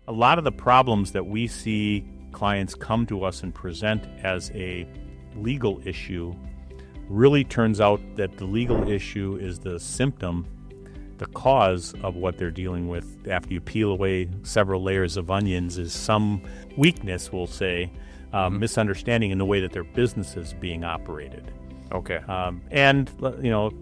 A lot of the problems that we see clients come to us and present as a legal issue really turns out that the legal issue is the symptom, the cause of what they're dealing with. After you peel away several layers of onions is some weakness, we'll say, misunderstanding in the way that their business is being operated. Okay. And, you know,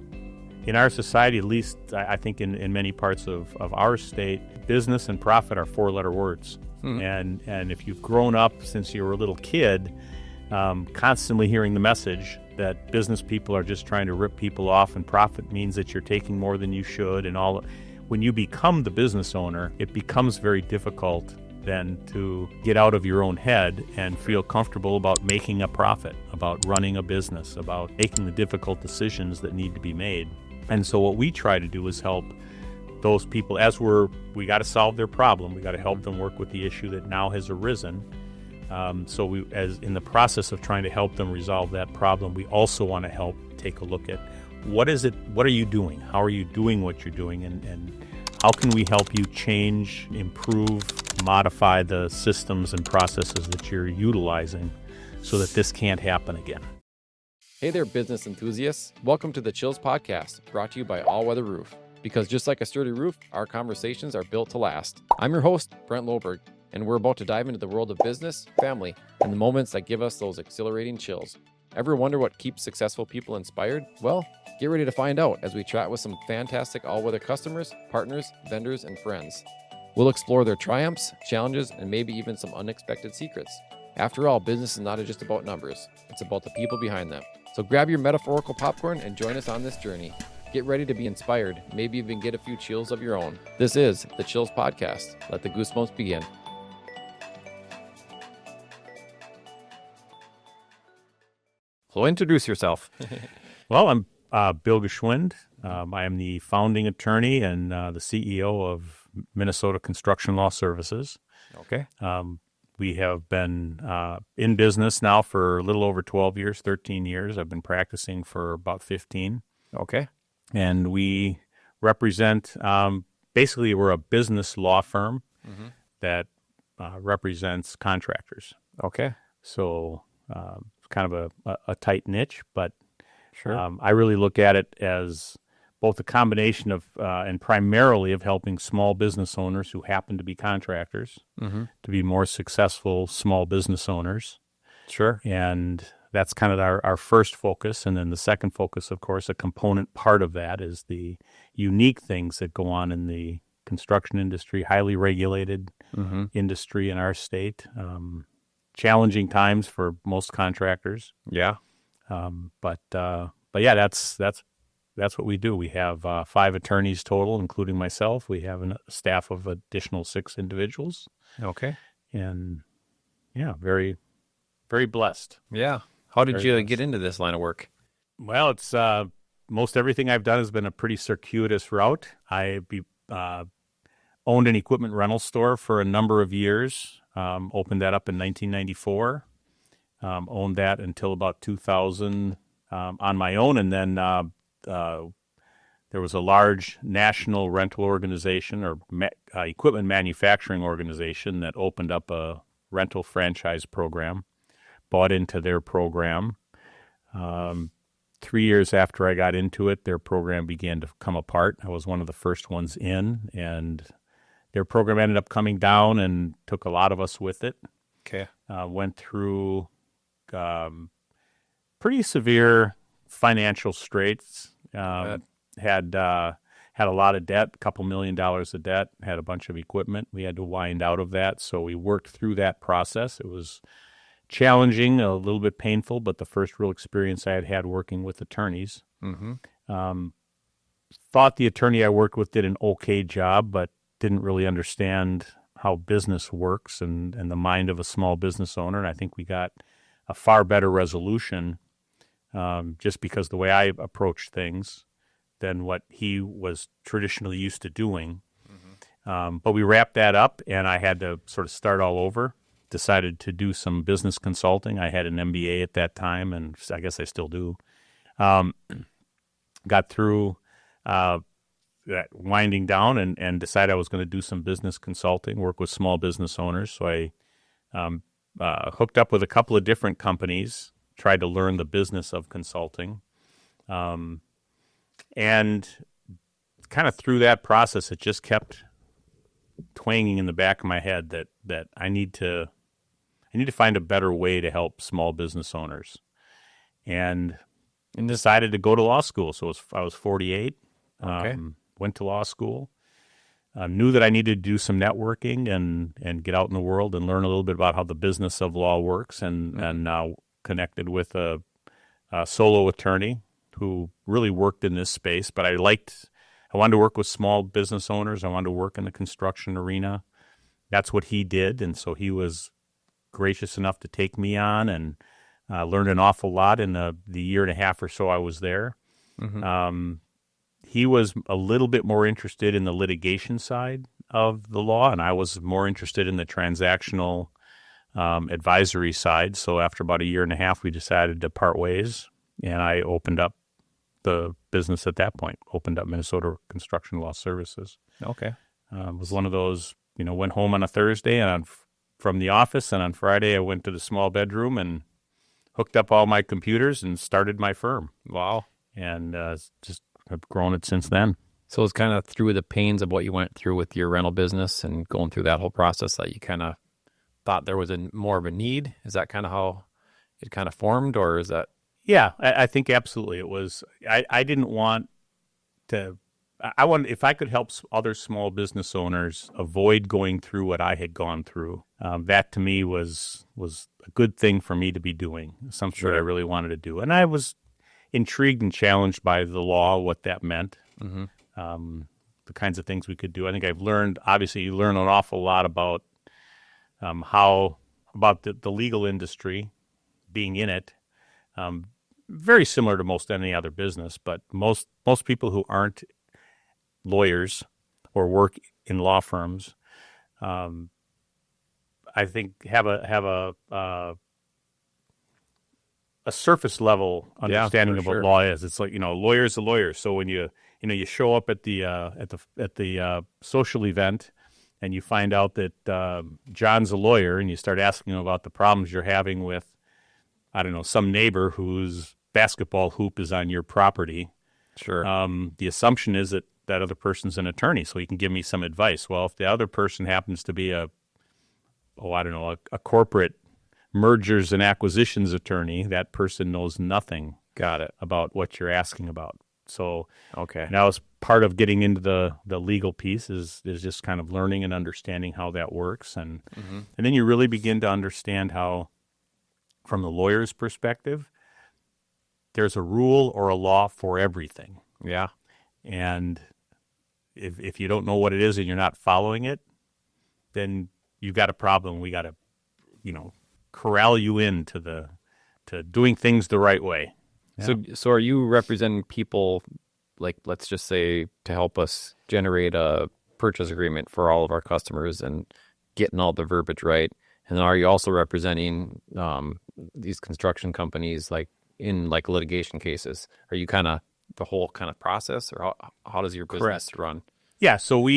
in our society, at least I think in many parts of our state, business and profit are four-letter words. And if you've grown up since you were a little kid, constantly hearing the message that business people are just trying to rip people off and profit means that you're taking more than you should and all, when you become the business owner, it becomes very difficult then to get out of your own head and feel comfortable about making a profit, about running a business, about making the difficult decisions that need to be made. And so what we try to do is help those people, we got to solve their problem. We got to help them work with the issue that now has arisen. So we, as in the process of trying to help them resolve that problem, we also want to help take a look at what are you doing? How are you doing what you're doing? And how can we help you change, improve, modify the systems and processes that you're utilizing so that this can't happen again? Hey there, business enthusiasts. Welcome to the Chills Podcast, brought to you by All Weather Roof. Because just like a sturdy roof, our conversations are built to last. I'm your host, Brent Loberg, and we're about to dive into the world of business, family, and the moments that give us those exhilarating chills. Ever wonder what keeps successful people inspired? Well, get ready to find out as we chat with some fantastic all-weather customers, partners, vendors, and friends. We'll explore their triumphs, challenges, and maybe even some unexpected secrets. After all, business is not just about numbers. It's about the people behind them. So grab your metaphorical popcorn and join us on this journey. Get ready to be inspired, maybe even get a few chills of your own. This is the Chills Podcast. Let the goosebumps begin. So introduce yourself. Well, I'm Bill Gschwind. I am the founding attorney and the CEO of Minnesota Construction Law Services. Okay. We have been in business now for a little over 12 years, 13 years. I've been practicing for about 15. Okay. And we represent, basically we're a business law firm that represents contractors. Okay. So it's kind of a tight niche, but Sure. I really look at it as both a combination of, and primarily of helping small business owners who happen to be contractors to be more successful small business owners. Sure. And that's kind of our first focus. And then the second focus, of course, a component part of that is the unique things that go on in the construction industry, highly regulated industry in our state. Challenging times for most contractors. Yeah. But yeah, that's what we do. We have 5 attorneys total, including myself. We have a staff of additional 6 individuals. Okay. And yeah, very, very blessed. Yeah. How did Very you blessed. get into this line of work? Well, it's most everything I've done has been a pretty circuitous route. I owned an equipment rental store for a number of years. Opened that up in 1994. Owned that until about 2000 on my own, and then there was a large national rental organization or equipment manufacturing organization that opened up a rental franchise program. Bought into their program. 3 years after I got into it, their program began to come apart. I was one of the first ones in, and their program ended up coming down and took a lot of us with it. Okay. Went through pretty severe financial straits. Had a lot of debt, a couple $1 million of debt, had a bunch of equipment. We had to wind out of that, so we worked through that process. It was challenging, a little bit painful, but the first real experience I had working with attorneys. Thought the attorney I worked with did an okay job, but didn't really understand how business works and the mind of a small business owner. And I think we got a far better resolution just because the way I approached things than what he was traditionally used to doing. But we wrapped that up, and I had to sort of start all over. Decided to do some business consulting. I had an MBA at that time, and I guess I still do. Got through that winding down and decided I was going to do some business consulting, work with small business owners. So I hooked up with a couple of different companies, tried to learn the business of consulting. And kind of through that process, it just kept twanging in the back of my head that I need to find a better way to help small business owners. And decided to go to law school. So I was 48, went to law school, knew that I needed to do some networking and get out in the world and learn a little bit about how the business of law works, and now connected with a solo attorney who really worked in this space. But I wanted to work with small business owners. I wanted to work in the construction arena. That's what he did, and so he was gracious enough to take me on, and learned an awful lot in the year and a half or so I was there. He was a little bit more interested in the litigation side of the law, and I was more interested in the transactional advisory side. So after about a year and a half, we decided to part ways, and I opened up the business at that point, opened up Minnesota Construction Law Services. Okay. It was one of those, went home on a Thursday and from the office, and on Friday I went to the small bedroom and hooked up all my computers and started my firm. Wow. And just have grown it since then. So it's kind of through the pains of what you went through with your rental business and going through that whole process that you kind of thought there was more of a need. Is that kind of how it kind of formed, or is that? Yeah, I think absolutely it was. I didn't want to. I wanted, if I could help other small business owners avoid going through what I had gone through, that to me was a good thing for me to be doing, something that I really wanted to do. And I was intrigued and challenged by the law, what that meant, the kinds of things we could do. I think I've learned, obviously you learn an awful lot about the legal industry, being in it, very similar to most any other business, but most people who aren't lawyers or work in law firms, I think have a surface level understanding of what law is. It's like, lawyer's a lawyer. So when you show up at the social event and you find out that John's a lawyer, and you start asking him about the problems you're having with, I don't know, some neighbor whose basketball hoop is on your property. Sure. The assumption is that other person's an attorney, so he can give me some advice. Well, if the other person happens to be a corporate mergers and acquisitions attorney, that person knows nothing. Got it. About what you're asking about. So okay, that was part of getting into the legal piece is just kind of learning and understanding how that works, and then you really begin to understand how, from the lawyer's perspective, there's a rule or a law for everything. Yeah. And if you don't know what it is and you're not following it, then you've got a problem. We got to, corral you into to doing things the right way. Yeah. So are you representing people, like, let's just say, to help us generate a purchase agreement for all of our customers and getting all the verbiage right? And are you also representing these construction companies, like in litigation cases? Are you kind of the whole kind of process, or how does your business run? Yeah, so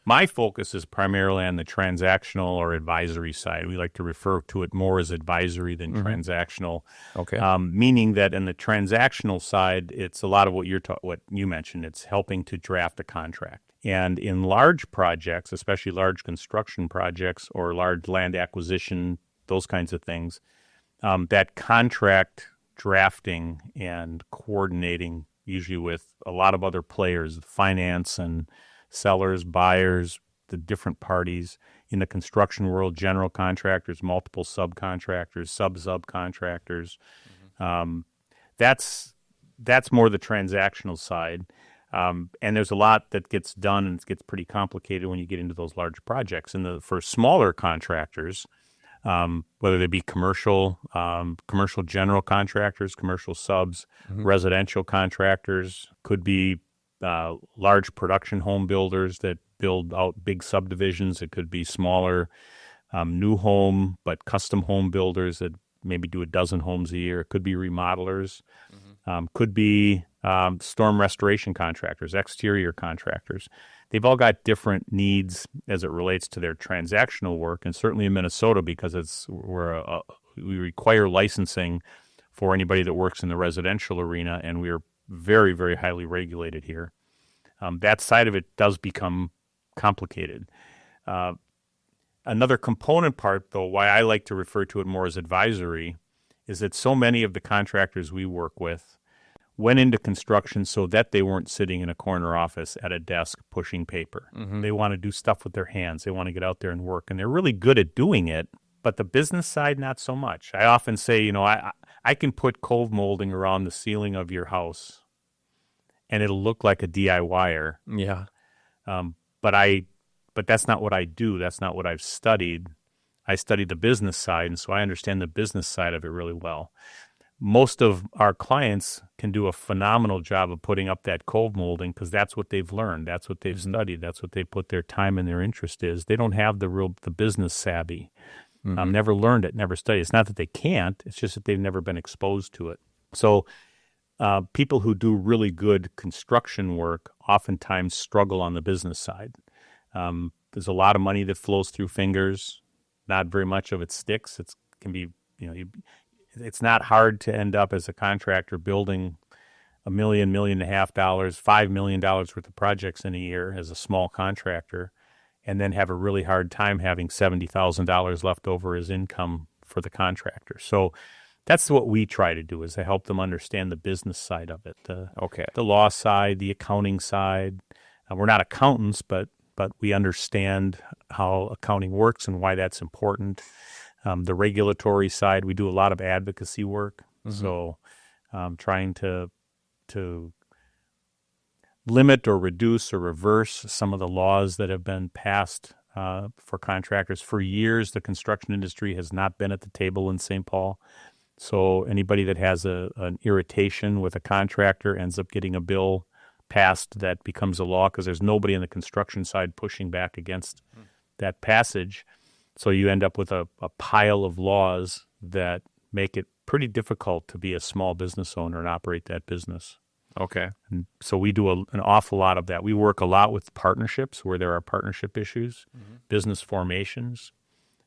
my focus is primarily on the transactional or advisory side. We like to refer to it more as advisory than transactional. Okay. Meaning that in the transactional side, it's a lot of what you mentioned. It's helping to draft a contract. And in large projects, especially large construction projects or large land acquisition, those kinds of things, that contract drafting and coordinating, usually with a lot of other players, finance and sellers, buyers, the different parties in the construction world, general contractors, multiple subcontractors, sub-subcontractors. That's more the transactional side. And there's a lot that gets done, and it gets pretty complicated when you get into those large projects. And for smaller contractors, whether they be commercial general contractors, commercial subs, residential contractors, could be large production home builders that build out big subdivisions. It could be smaller new home but custom home builders that maybe do a dozen homes a year. It could be remodelers. Could be storm restoration contractors, exterior contractors. They've all got different needs as it relates to their transactional work, and certainly in Minnesota, because we require licensing for anybody that works in the residential arena, and we're very, very highly regulated here. That side of it does become complicated. Another component part, though, why I like to refer to it more as advisory, is that so many of the contractors we work with went into construction so that they weren't sitting in a corner office at a desk pushing paper. Mm-hmm. They want to do stuff with their hands. They want to get out there and work, and they're really good at doing it, but the business side, not so much. I often say, I can put cove molding around the ceiling of your house, and it'll look like a DIYer. Yeah. But that's not what I do. That's not what I've studied. I studied the business side, and so I understand the business side of it really well. Most of our clients can do a phenomenal job of putting up that cove molding because that's what they've learned. That's what they've studied. That's what they put their time and their interest is. They don't have the business savvy. Mm-hmm. Never learned it, never studied. It's not that they can't. It's just that they've never been exposed to it. So people who do really good construction work oftentimes struggle on the business side. There's a lot of money that flows through fingers. Not very much of it sticks. It can be, it's not hard to end up as a contractor building $1 million, $1.5 million, $5 million worth of projects in a year as a small contractor, and then have a really hard time having $70,000 left over as income for the contractor. So that's what we try to do, is to help them understand the business side of it, the law side, the accounting side. We're not accountants, but we understand how accounting works and why that's important. The regulatory side, we do a lot of advocacy work. Mm-hmm. So trying to limit or reduce or reverse some of the laws that have been passed for contractors. For years, the construction industry has not been at the table in St. Paul. So anybody that has an irritation with a contractor ends up getting a bill passed that becomes a law because there's nobody on the construction side pushing back against that passage. So you end up with a pile of laws that make it pretty difficult to be a small business owner and operate that business. Okay. And so we do an awful lot of that. We work a lot with partnerships where there are partnership issues, business formations,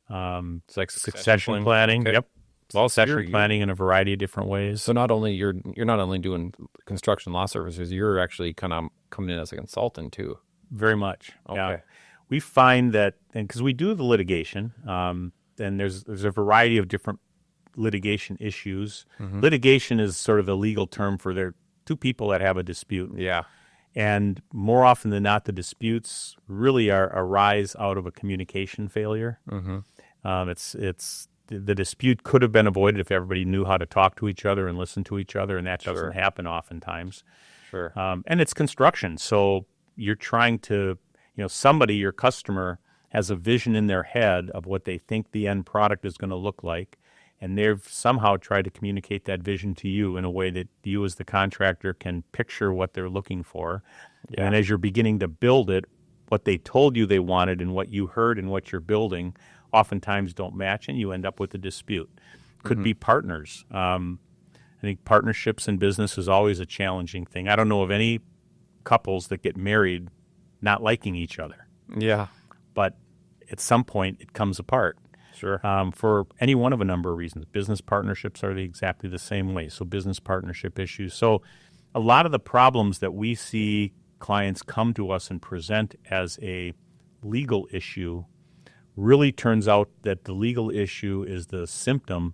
it's like succession planning. Okay. Yep. Well, succession planning in a variety of different ways. So not only you're not only doing construction law services, you're actually kind of coming in as a consultant too. Very much. Okay. Yeah. We find that, and because we do the litigation, then there's a variety of different litigation issues. Mm-hmm. Litigation is sort of a legal term for there two people that have a dispute. Yeah. And more often than not, the disputes really arise out of a communication failure. Mm-hmm. The dispute could have been avoided if everybody knew how to talk to each other and listen to each other, and that doesn't happen oftentimes. Sure. And it's construction, so you're trying to, somebody, your customer, has a vision in their head of what they think the end product is going to look like, and they've somehow tried to communicate that vision to you in a way that you as the contractor can picture what they're looking for. Yeah. And as you're beginning to build it, what they told you they wanted and what you heard and what you're building oftentimes don't match, and you end up with a dispute. Could be partners. I think partnerships in business is always a challenging thing. I don't know of any couples that get married not liking each other. Yeah. But at some point, it comes apart. Sure. For any one of a number of reasons. Business partnerships are exactly the same way, so business partnership issues. So a lot of the problems that we see clients come to us and present as a legal issue really turns out that the legal issue is the symptom,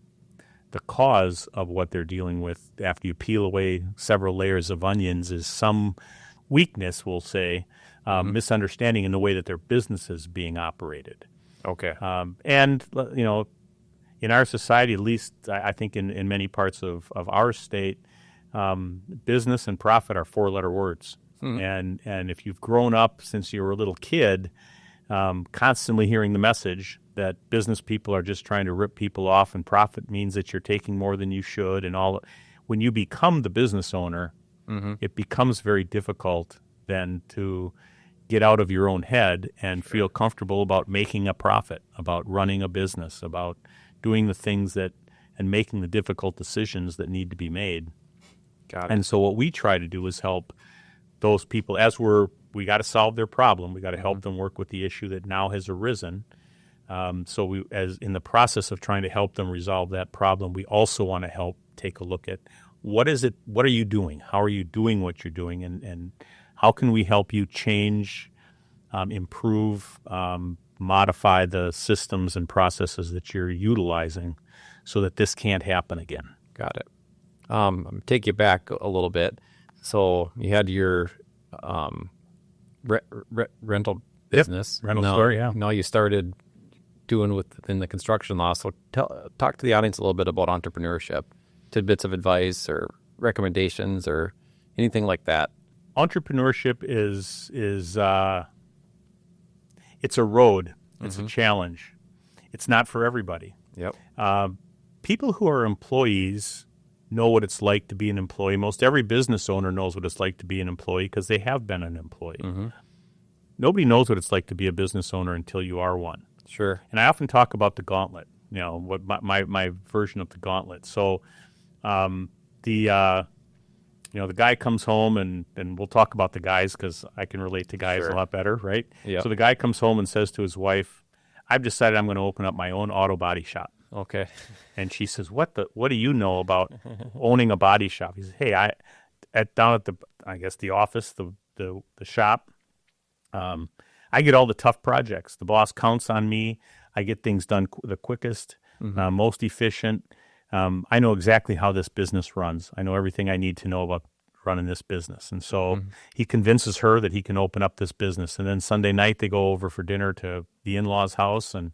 the cause of what they're dealing with. After you peel away several layers of onions is some weakness, we'll say, misunderstanding in the way that their business is being operated. Okay. And, in our society, at least I think in many parts of our state, business and profit are four-letter words. And if you've grown up since you were a little kid, constantly hearing the message that business people are just trying to rip people off and profit means that you're taking more than you should and all. When you become the business owner, it becomes very difficult then to get out of your own head and feel comfortable about making a profit, about running a business, about doing the things and making the difficult decisions that need to be made. Got it. And so what we try to do is help those people we got to solve their problem. We got to help them work with the issue that now has arisen. So as in the process of trying to help them resolve that problem, we also want to help take a look at what are you doing? How are you doing what you're doing? And how can we help you change, improve, modify the systems and processes that you're utilizing so that this can't happen again? Got it. I'm gonna take you back a little bit. So you had your rental business. Rental store, yeah. Now you started doing within the construction law. So talk to the audience a little bit about entrepreneurship, tidbits of advice or recommendations or anything like that. Entrepreneurship is it's a road. It's a challenge. It's not for everybody. Yep. People who are employees know what it's like to be an employee. Most every business owner knows what it's like to be an employee because they have been an employee. Nobody knows what it's like to be a business owner until you are one. Sure. And I often talk about the gauntlet, what my version of the gauntlet. So the guy comes home, and we'll talk about the guys because I can relate to guys a lot better, right? Yep. So the guy comes home and says to his wife, I've decided I'm going to open up my own auto body shop. Okay. And she says, what do you know about owning a body shop? He says, hey, down at the office, the shop, I get all the tough projects. The boss counts on me. I get things done the quickest, most efficient. I know exactly how this business runs. I know everything I need to know about running this business. And so he convinces her that he can open up this business. And then Sunday night they go over for dinner to the in-laws' house, and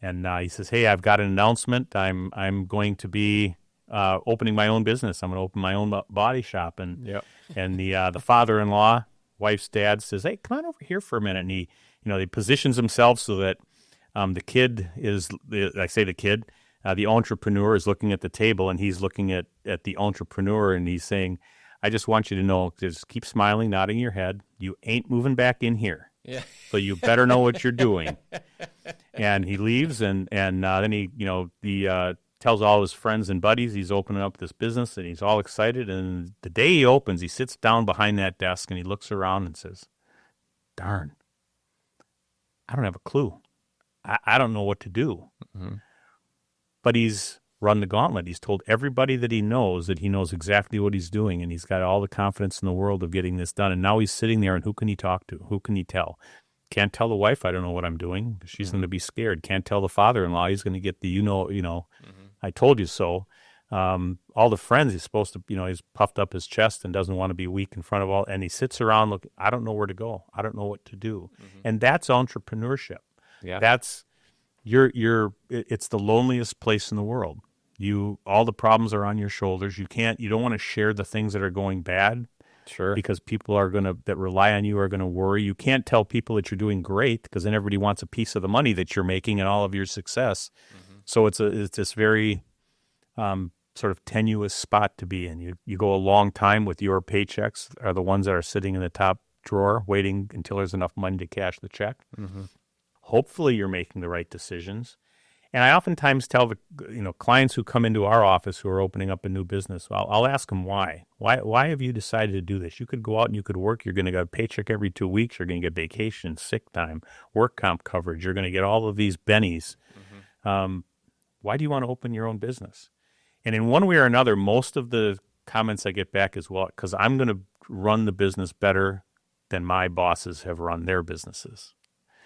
he says, hey, I've got an announcement. I'm going to be opening my own business. I'm going to open my own body shop. And the father-in-law, wife's dad, says, hey, come on over here for a minute. And he positions himself so that the kid is, the entrepreneur is looking at the table, and he's looking at the entrepreneur, and he's saying, I just want you to know, just keep smiling, nodding your head. You ain't moving back in here. Yeah. So you better know what you're doing. And he leaves, and then he tells all his friends and buddies he's opening up this business, and he's all excited. And the day he opens, he sits down behind that desk, and he looks around and says, darn, I don't have a clue. I don't know what to do. But he's run the gauntlet. He's told everybody that he knows exactly what he's doing, and he's got all the confidence in the world of getting this done. And now he's sitting there, and who can he talk to? Who can he tell? Can't tell the wife I don't know what I'm doing. She's going to be scared. Can't tell the father-in-law. He's going to get the I told you so. All the friends, he's supposed to, he's puffed up his chest and doesn't want to be weak in front of all. And he sits around looking, I don't know where to go. I don't know what to do. And that's entrepreneurship. Yeah. That's it's the loneliest place in the world. All the problems are on your shoulders. You don't want to share the things that are going bad. Sure. Because people that rely on you are going to worry. You can't tell people that you're doing great because then everybody wants a piece of the money that you're making and all of your success. So it's this very sort of tenuous spot to be in. You go a long time with your paychecks are the ones that are sitting in the top drawer waiting until there's enough money to cash the check. Hopefully you're making the right decisions. And I oftentimes tell the clients who come into our office who are opening up a new business, I'll ask them why. Why have you decided to do this? You could go out and you could work. You're going to get a paycheck every 2 weeks. You're going to get vacation, sick time, work comp coverage. You're going to get all of these bennies. Why do you want to open your own business? And in one way or another, most of the comments I get back is, well, because I'm going to run the business better than my bosses have run their businesses.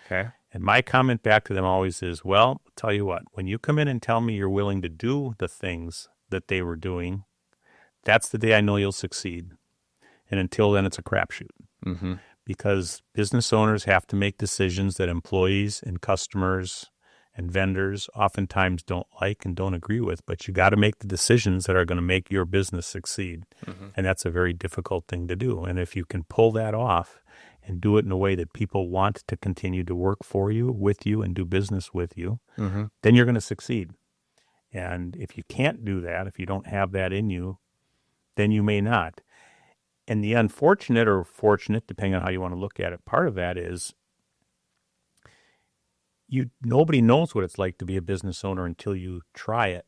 Okay. And my comment back to them always is, well, I'll tell you what, when you come in and tell me you're willing to do the things that they were doing, that's the day I know you'll succeed. And until then, it's a crapshoot. Because business owners have to make decisions that employees and customers and vendors oftentimes don't like and don't agree with, but you got to make the decisions that are going to make your business succeed. And that's a very difficult thing to do. And if you can pull that off and do it in a way that people want to continue to work for you, with you, and do business with you, then you're going to succeed. And if you can't do that, if you don't have that in you, then you may not. And the unfortunate or fortunate, depending on how you want to look at it, part of that is nobody knows what it's like to be a business owner until you try it.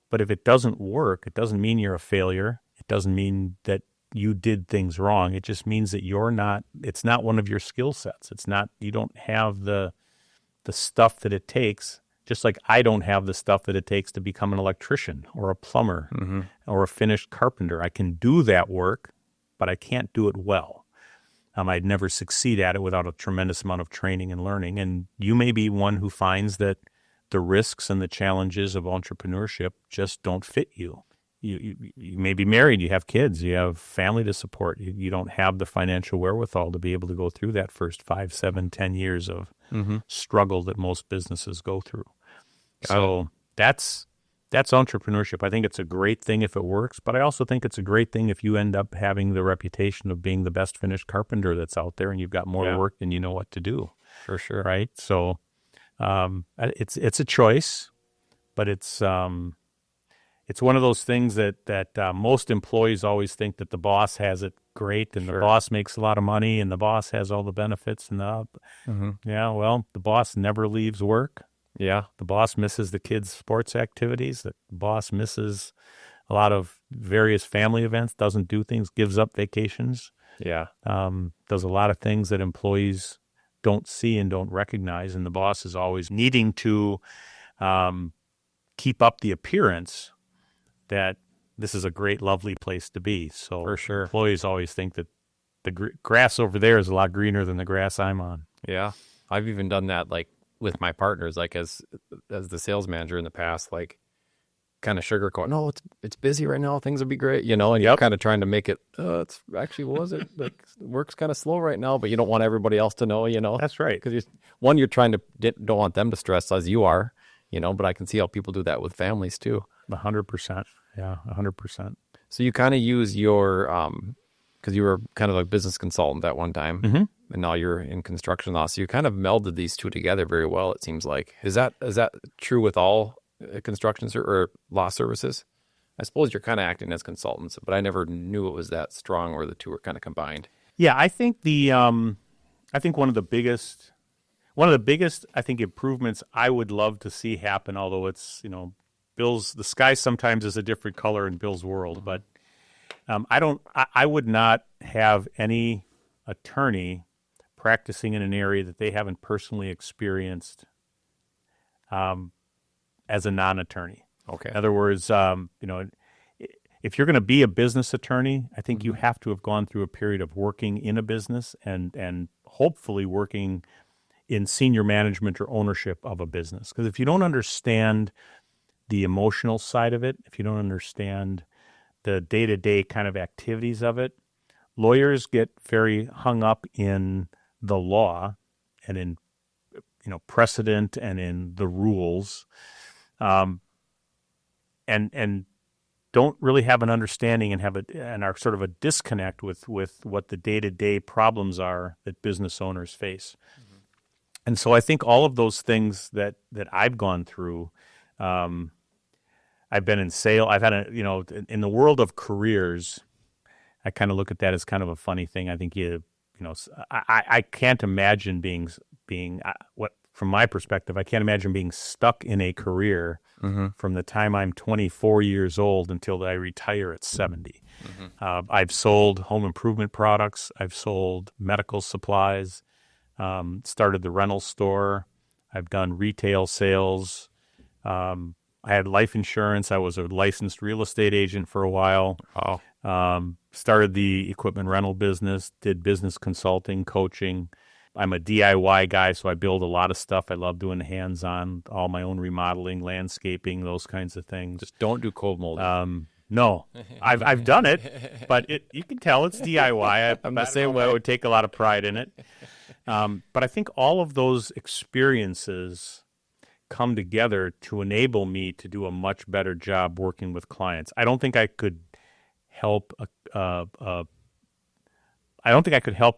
But if it doesn't work, it doesn't mean you're a failure. It doesn't mean that you did things wrong. It just means that it's not one of your skill sets. You don't have the stuff that it takes, just like I don't have the stuff that it takes to become an electrician or a plumber or a finished carpenter. I can do that work, but I can't do it well. I'd never succeed at it without a tremendous amount of training and learning. And you may be one who finds that the risks and the challenges of entrepreneurship just don't fit you. You may be married, you have kids, you have family to support. You don't have the financial wherewithal to be able to go through that first 5, 7, 10 years of struggle that most businesses go through. So that's entrepreneurship. I think it's a great thing if it works, but I also think it's a great thing if you end up having the reputation of being the best finished carpenter that's out there and you've got more work than you know what to do. For sure. Right? So it's a choice, but it's one of those things that most employees always think that the boss has it great and the boss makes a lot of money and the boss has all the benefits and the boss never leaves work. Yeah. The boss misses the kids' sports activities. The boss misses a lot of various family events, doesn't do things, gives up vacations. Yeah. Does a lot of things that employees don't see and don't recognize. And the boss is always needing to keep up the appearance that this is a great, lovely place to be. So for sure, employees always think that the grass over there is a lot greener than the grass I'm on. Yeah. I've even done that, like, with my partners, like as the sales manager in the past, like kind of sugarcoat. No, it's busy right now. Things will be great, and you're kind of trying to make it. It's actually like work's kind of slow right now, but you don't want everybody else to know. That's right. Because you're trying to don't want them to stress as you are, But I can see how people do that with families too. 100%. Yeah, 100%. So you kind of use your because you were kind of a business consultant at one time. And now you're in construction law. So you kind of melded these two together very well, it seems like. Is that true with all construction or law services? I suppose you're kind of acting as consultants, but I never knew it was that strong where the two were kind of combined. Yeah, I think one of the biggest I think improvements I would love to see happen, although it's, the sky sometimes is a different color in Bill's world, but I would not have any attorney practicing in an area that they haven't personally experienced as a non-attorney. Okay. In other words, if you're going to be a business attorney, I think you have to have gone through a period of working in a business and hopefully working in senior management or ownership of a business. Because if you don't understand the emotional side of it, if you don't understand the day-to-day kind of activities of it, lawyers get very hung up in the law and in precedent and in the rules, and don't really have an understanding and are sort of a disconnect with what the day-to-day problems are that business owners face. And so I think all of those things that I've gone through, I've been in sales. I've had in the world of careers, I kind of look at that as kind of a funny thing. I think I can't imagine being from my perspective, I can't imagine being stuck in a career from the time I'm 24 years old until I retire at 70. I've sold home improvement products. I've sold medical supplies. Started the rental store. I've done retail sales. I had life insurance. I was a licensed real estate agent for a while. Wow. Started the equipment rental business, did business consulting, coaching. I'm a DIY guy, so I build a lot of stuff. I love doing hands-on, all my own remodeling, landscaping, those kinds of things. Just don't do cold molding. No, I've done it, but you can tell it's DIY. I'm the same way. I would take a lot of pride in it. But I think all of those experiences come together to enable me to do a much better job working with clients. I don't think I could help a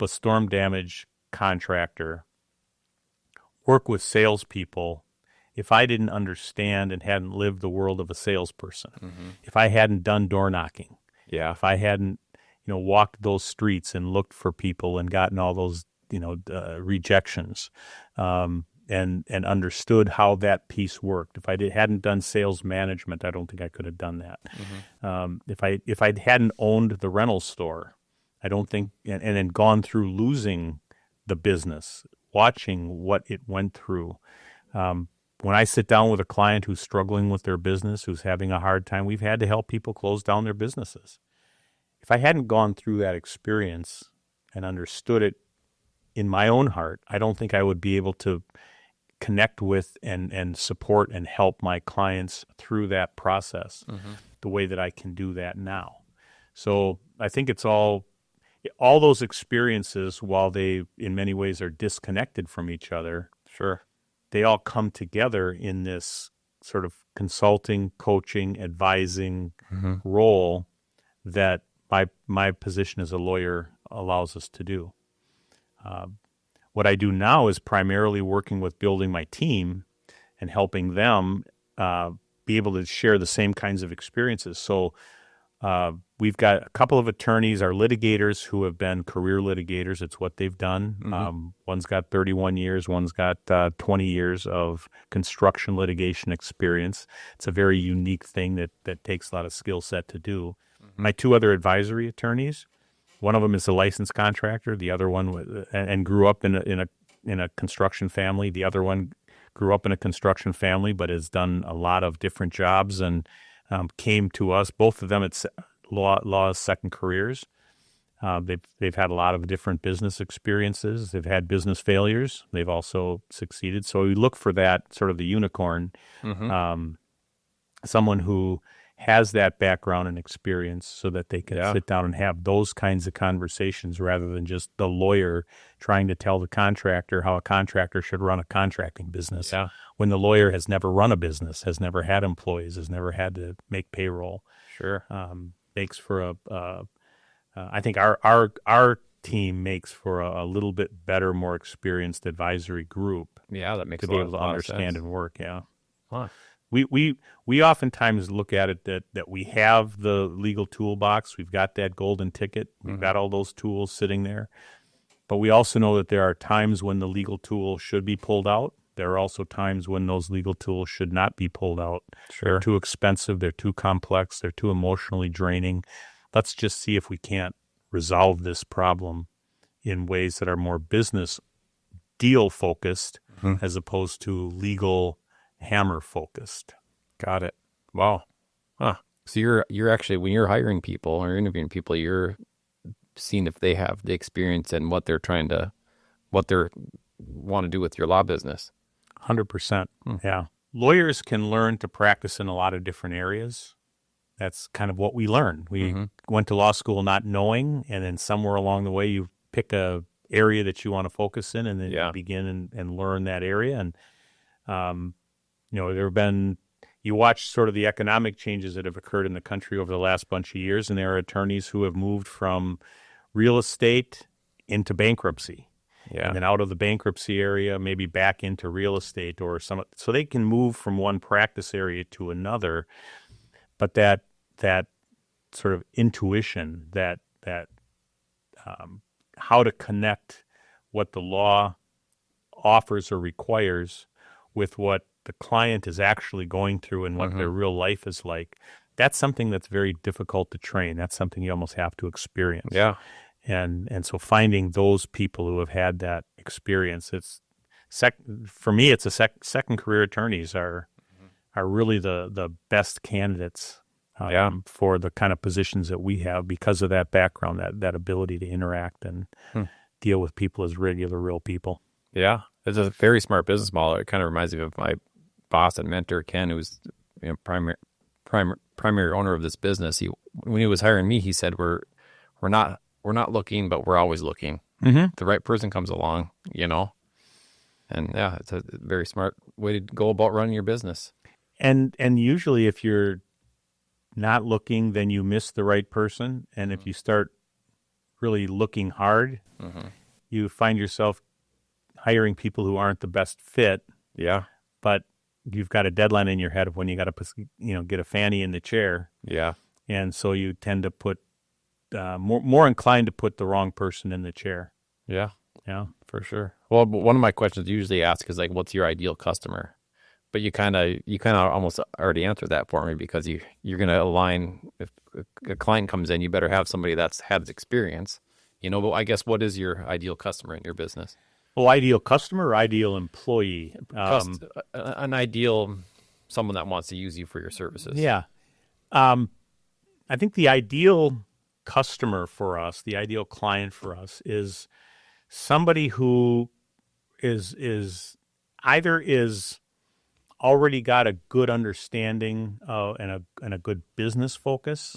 storm damage contractor work with salespeople if I didn't understand and hadn't lived the world of a salesperson. If I hadn't done door knocking, if I hadn't walked those streets and looked for people and gotten all those rejections, and understood how that piece worked. If I hadn't done sales management, I don't think I could have done that. If I hadn't owned the rental store, I don't think, and then gone through losing the business, watching what it went through. When I sit down with a client who's struggling with their business, who's having a hard time, we've had to help people close down their businesses. If I hadn't gone through that experience and understood it in my own heart, I don't think I would be able to connect with and support and help my clients through that process the way that I can do that now. So I think it's all those experiences, while they in many ways are disconnected from each other, they all come together in this sort of consulting, coaching, advising role that my position as a lawyer allows us to do. What I do now is primarily working with building my team and helping them be able to share the same kinds of experiences. So we've got a couple of attorneys, our litigators, who have been career litigators. It's what they've done. One's got 31 years, one's got 20 years of construction litigation experience. It's a very unique thing that takes a lot of skill set to do. My two other advisory attorneys, one of them is a licensed contractor. The other one and grew up in a construction family. The other one grew up in a construction family, but has done a lot of different jobs and came to us. Both of them at law's second careers. They've had a lot of different business experiences. They've had business failures. They've also succeeded. So we look for that sort of the unicorn, someone who has that background and experience so that they can sit down and have those kinds of conversations rather than just the lawyer trying to tell the contractor how a contractor should run a contracting business when the lawyer has never run a business, has never had employees, has never had to make payroll. Makes for I think our team makes for a little bit better, more experienced advisory group. That makes to a be lot, able to lot understand of sense. and work. Huh. We oftentimes look at it that we have the legal toolbox. We've got that golden ticket. We've got all those tools sitting there. But we also know that there are times when the legal tool should be pulled out. There are also times when those legal tools should not be pulled out. They're too expensive. They're too complex. They're too emotionally draining. Let's just see if we can't resolve this problem in ways that are more business deal focused as opposed to legal hammer focused. Got it. Wow. So you're actually, when you're hiring people or interviewing people, you're seeing if they have the experience and what they're want to do with your law business. 100%. Yeah. Lawyers can learn to practice in a lot of different areas. That's kind of what we learned. We went to law school not knowing, and then somewhere along the way you pick a area that you want to focus in, and then you begin and learn that area. And there have been, you watch sort of the economic changes that have occurred in the country over the last bunch of years, and there are attorneys who have moved from real estate into bankruptcy. And then out of the bankruptcy area, maybe back into real estate or so they can move from one practice area to another. But that sort of intuition, that how to connect what the law offers or requires with what the client is actually going through and what their real life is like, that's something that's very difficult to train. That's something you almost have to experience. And so finding those people who have had that experience, for me, it's second career attorneys are really the best candidates for the kind of positions that we have because of that background, that ability to interact and deal with people as regular, real people. Yeah, it's a very smart business model. It kind of reminds me of my boss and mentor, Ken, who's primary owner of this business. When he was hiring me, he said, "We're not looking, but we're always looking. The right person comes along, And it's a very smart way to go about running your business. And usually, if you're not looking, then you miss the right person. And if you start really looking hard, you find yourself hiring people who aren't the best fit. But you've got a deadline in your head of when you got to, get a fanny in the chair. And so you tend to put more inclined to put the wrong person in the chair. Yeah, for sure. Well, one of my questions usually ask is like, what's your ideal customer? But you kind of almost already answered that for me, because you're going to align. If a client comes in, you better have somebody that's had experience, but I guess, what is your ideal customer in your business? Well, ideal customer or ideal employee? An ideal, someone that wants to use you for your services. Yeah. I think the ideal customer for us, the ideal client for us, is somebody who is already got a good understanding and a good business focus,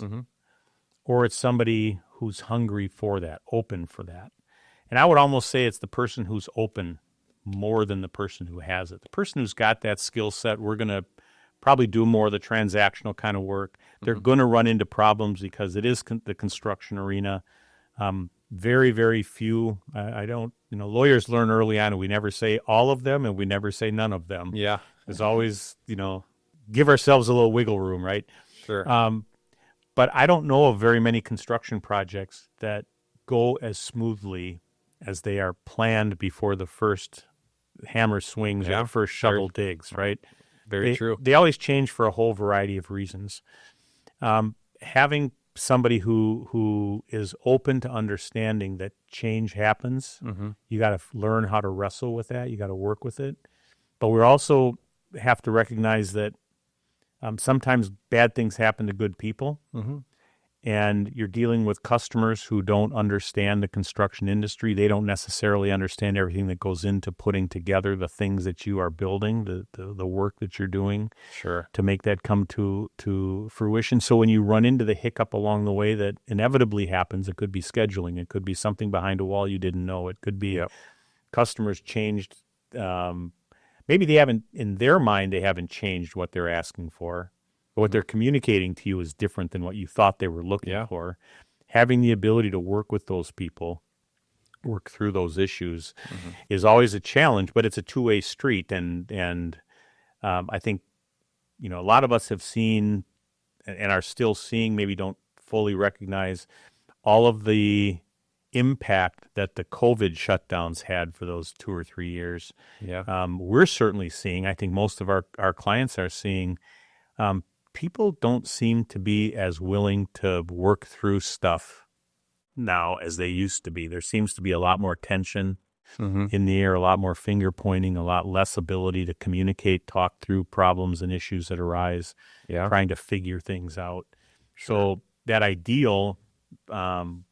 or it's somebody who's hungry for that, open for that. And I would almost say it's the person who's open more than the person who has it. The person who's got that skill set, we're going to probably do more of the transactional kind of work. They're going to run into problems because it is the construction arena. Very, very few. I don't, lawyers learn early on, and we never say all of them and we never say none of them. Yeah. There's always, give ourselves a little wiggle room, right? Sure. But I don't know of very many construction projects that go as smoothly as they are planned before the first hammer swings or the first shovel digs, right? Very true. They always change for a whole variety of reasons. Having somebody who is open to understanding that change happens, you got to learn how to wrestle with that. You got to work with it. But we also have to recognize that sometimes bad things happen to good people. And you're dealing with customers who don't understand the construction industry. They don't necessarily understand everything that goes into putting together the things that you are building, the work that you're doing, to make that come to fruition. So when you run into the hiccup along the way that inevitably happens, it could be scheduling, it could be something behind a wall you didn't know, it could be customers changed. Maybe they haven't, in their mind, they haven't changed what they're asking for. But what they're communicating to you is different than what you thought they were looking for. Having the ability to work with those people, work through those issues, is always a challenge, but it's a two-way street. And I think, a lot of us have seen and are still seeing, maybe don't fully recognize all of the impact that the COVID shutdowns had for those 2 or 3 years. We're certainly seeing, I think most of our clients are seeing, people don't seem to be as willing to work through stuff now as they used to be. There seems to be a lot more tension in the air, a lot more finger pointing, a lot less ability to communicate, talk through problems and issues that arise, trying to figure things out. So that ideal, and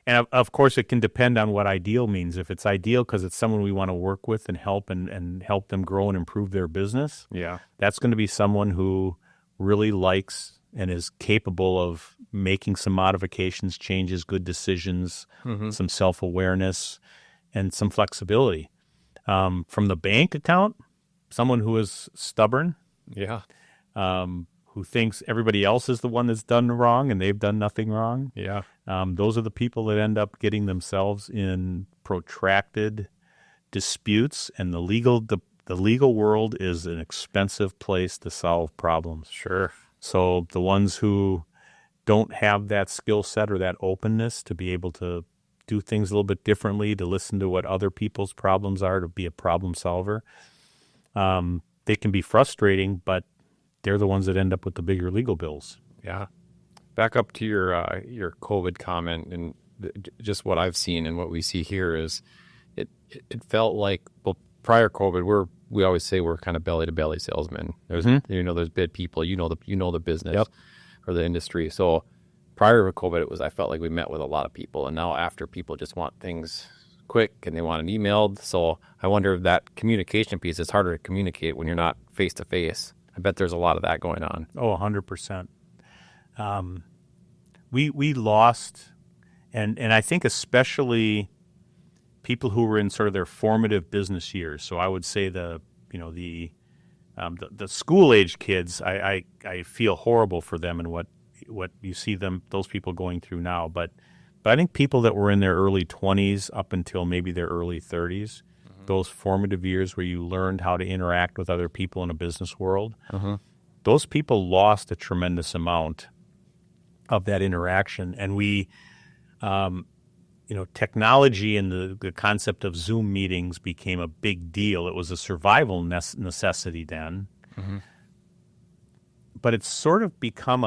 of course it can depend on what ideal means. If it's ideal because it's someone we want to work with and help them grow and improve their business, that's going to be someone who really likes and is capable of making some modifications, changes, good decisions, some self-awareness, and some flexibility. From the bank account, someone who is stubborn, who thinks everybody else is the one that's done wrong and they've done nothing wrong. Those are the people that end up getting themselves in protracted disputes, and the legal world is an expensive place to solve problems. So the ones who don't have that skill set or that openness to be able to do things a little bit differently, to listen to what other people's problems are, to be a problem solver, they can be frustrating, but they're the ones that end up with the bigger legal bills. Back up to your COVID comment, and just what I've seen and what we see here is it felt like, well, prior COVID, we always say we're kind of belly to belly salesmen. There's there's bid people, the business or the industry. So prior to COVID, I felt like we met with a lot of people, and now after, people just want things quick and they want it emailed. So I wonder if that communication piece is harder to communicate when you're not face to face. I bet there's a lot of that going on. Oh, 100%. We lost, and I think especially people who were in sort of their formative business years. So I would say the school age kids, I feel horrible for them and what you see those people going through now. But I think people that were in their early 20s up until maybe their early 30s, those formative years where you learned how to interact with other people in a business world, those people lost a tremendous amount of that interaction. And we technology and the concept of Zoom meetings became a big deal. It was a survival necessity then. Mm-hmm. But it's sort of become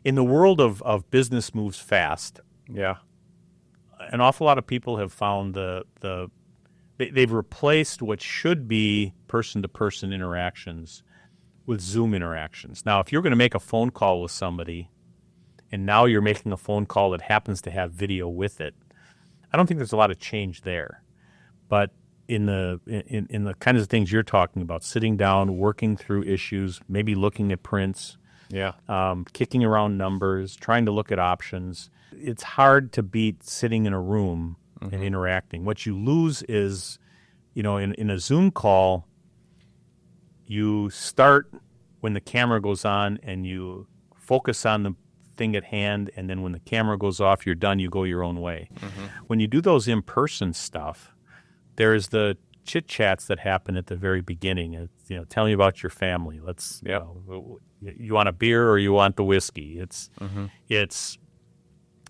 in the world of business moves fast. Yeah. An awful lot of people have found they've replaced what should be person-to-person interactions with Zoom interactions. Now, if you're going to make a phone call with somebody, and now you're making a phone call that happens to have video with it, I don't think there's a lot of change there. But in the kinds of things you're talking about, sitting down, working through issues, maybe looking at prints, kicking around numbers, trying to look at options, it's hard to beat sitting in a room and interacting. What you lose is, in a Zoom call, you start when the camera goes on and you focus on the thing at hand, and then when the camera goes off, you're done, you go your own way. Mm-hmm. When you do those in-person stuff, there's the chit-chats that happen at the very beginning. It's, tell me about your family. Let's, you want a beer or you want the whiskey?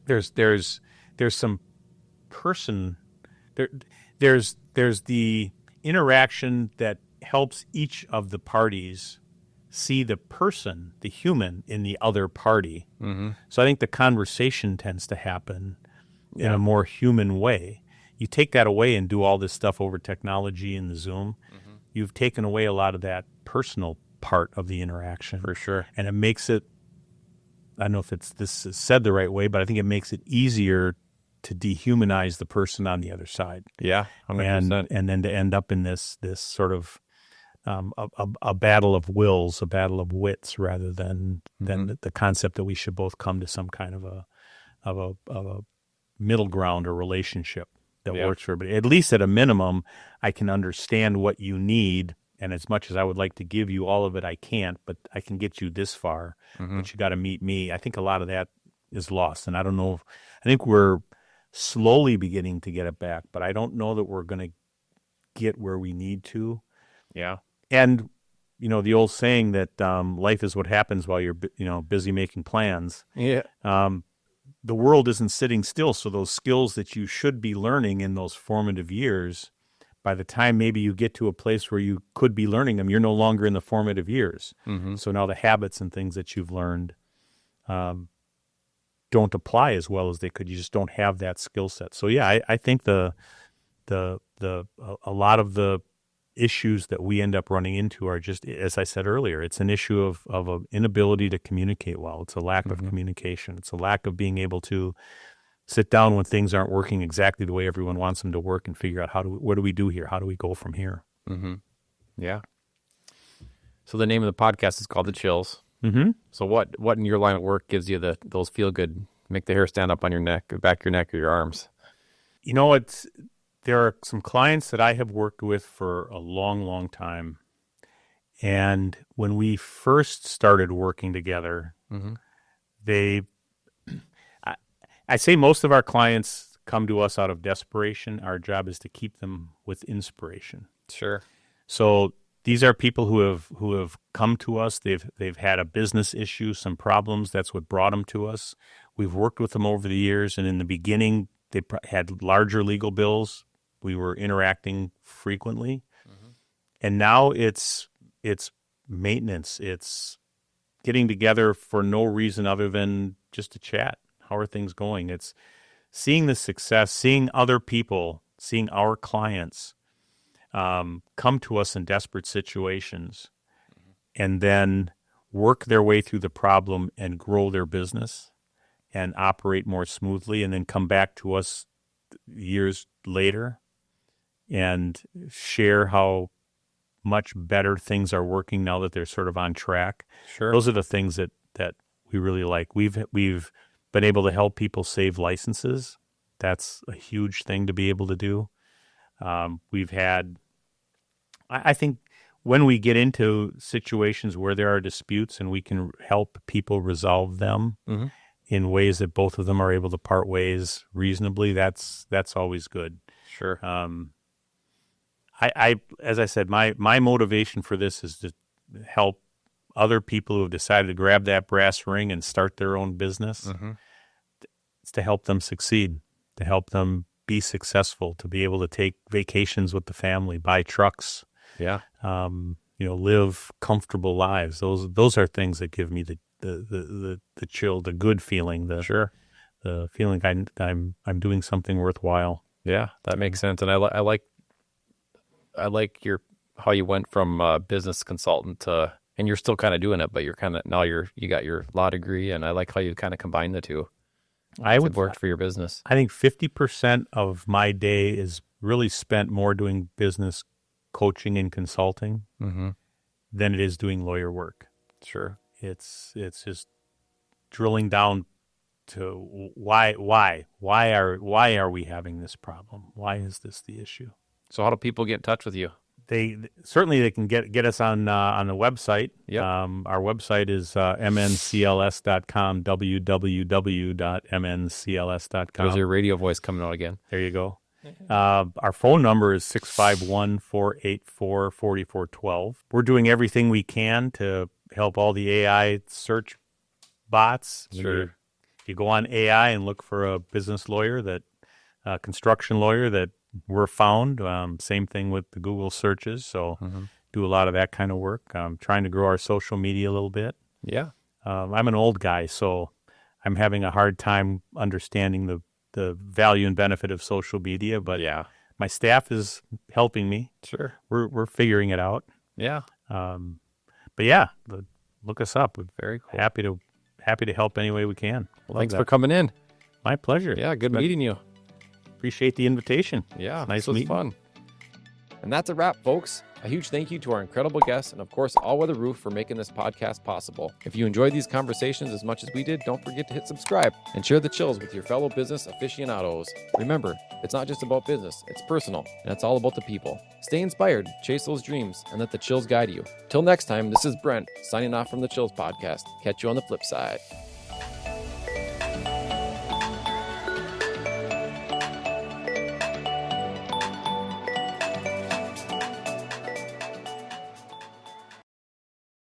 There's some person there's the interaction that helps each of the parties see the person, the human, in the other party. Mm-hmm. So I think the conversation tends to happen in a more human way. You take that away and do all this stuff over technology and the Zoom, you've taken away a lot of that personal part of the interaction. For sure. And it makes it, I don't know if this is said the right way, but I think it makes it easier to dehumanize the person on the other side. Yeah, 100%. And then to end up in this sort of a battle of wills, a battle of wits, rather than the concept that we should both come to some kind of a middle ground or relationship that works for everybody. At least at a minimum, I can understand what you need, and as much as I would like to give you all of it, I can't, but I can get you this far, but you got to meet me. I think a lot of that is lost, and I don't know. I think we're slowly beginning to get it back, but I don't know that we're going to get where we need to. Yeah. And, the old saying that life is what happens while you're, busy making plans. Yeah. The world isn't sitting still, so those skills that you should be learning in those formative years, by the time maybe you get to a place where you could be learning them, you're no longer in the formative years. Mm-hmm. So now the habits and things that you've learned don't apply as well as they could. You just don't have that skill set. So yeah, I think a lot of the issues that we end up running into are just, as I said earlier, it's an issue of an inability to communicate well. It's a lack of communication. It's a lack of being able to sit down when things aren't working exactly the way everyone wants them to work and figure out what do we do here? How do we go from here? Mm-hmm. Yeah. So the name of the podcast is called The Chills. Mm-hmm. So what in your line of work gives you those feel good, make the hair stand up on your neck, back of your neck or your arms? There are some clients that I have worked with for a long, long time. And when we first started working together, I say most of our clients come to us out of desperation. Our job is to keep them with inspiration. Sure. So these are people who have come to us. They've had a business issue, some problems. That's what brought them to us. We've worked with them over the years, and in the beginning, they had larger legal bills. We were interacting frequently, and now it's maintenance. It's getting together for no reason other than just to chat. How are things going? It's seeing the success, seeing other people, seeing our clients come to us in desperate situations, and then work their way through the problem and grow their business and operate more smoothly, and then come back to us years later and share how much better things are working now that they're sort of on track. Sure. Those are the things that we really like. We've been able to help people save licenses. That's a huge thing to be able to do. We've had, I think, when we get into situations where there are disputes and we can help people resolve them in ways that both of them are able to part ways reasonably, that's always good. Sure. I as I said, my motivation for this is to help other people who have decided to grab that brass ring and start their own business. it's to help them succeed, to help them be successful, to be able to take vacations with the family, buy trucks, Yeah. Live comfortable lives. Those are things that give me the chill, the good feeling, Sure. the feeling I'm doing something worthwhile. Yeah, that makes sense. And I like how you went from business consultant to, and you're still kind of doing it, but you're kind of, now you got your law degree, and I like how you kind of combine the two. It worked for your business. I think 50% of my day is really spent more doing business coaching and consulting than it is doing lawyer work. Sure. It's just drilling down to why are we having this problem? Why is this the issue? So how do people get in touch with you? They can get us on the website. Yep. Our website is mncls.com, www.mncls.com. There's your radio voice coming out again. There you go. Our phone number is 651-484-4412. We're doing everything we can to help all the AI search bots. Sure. You go on AI and look for a business lawyer, construction lawyer, that we're found. Same thing with the Google searches. So do a lot of that kind of work. I'm trying to grow our social media a little bit. Yeah. I'm an old guy, so I'm having a hard time understanding the value and benefit of social media. But Yeah. my staff is helping me. Sure. We're figuring it out. Yeah. But yeah, look us up. We're Very cool. happy to help any way we can. Thanks for coming in. My pleasure. Yeah. Good meeting you. Appreciate the invitation. Yeah. Nice this was meeting. fun. And that's a wrap, folks. A huge thank you to our incredible guests and, of course, All Weather Roof for making this podcast possible. If you enjoyed these conversations as much as we did, don't forget to hit subscribe and share the chills with your fellow business aficionados. Remember, it's not just about business, it's personal, and it's all about the people. Stay inspired, chase those dreams, and let the chills guide you. Till next time, this is Brent, signing off from the Chills Podcast. Catch you on the flip side.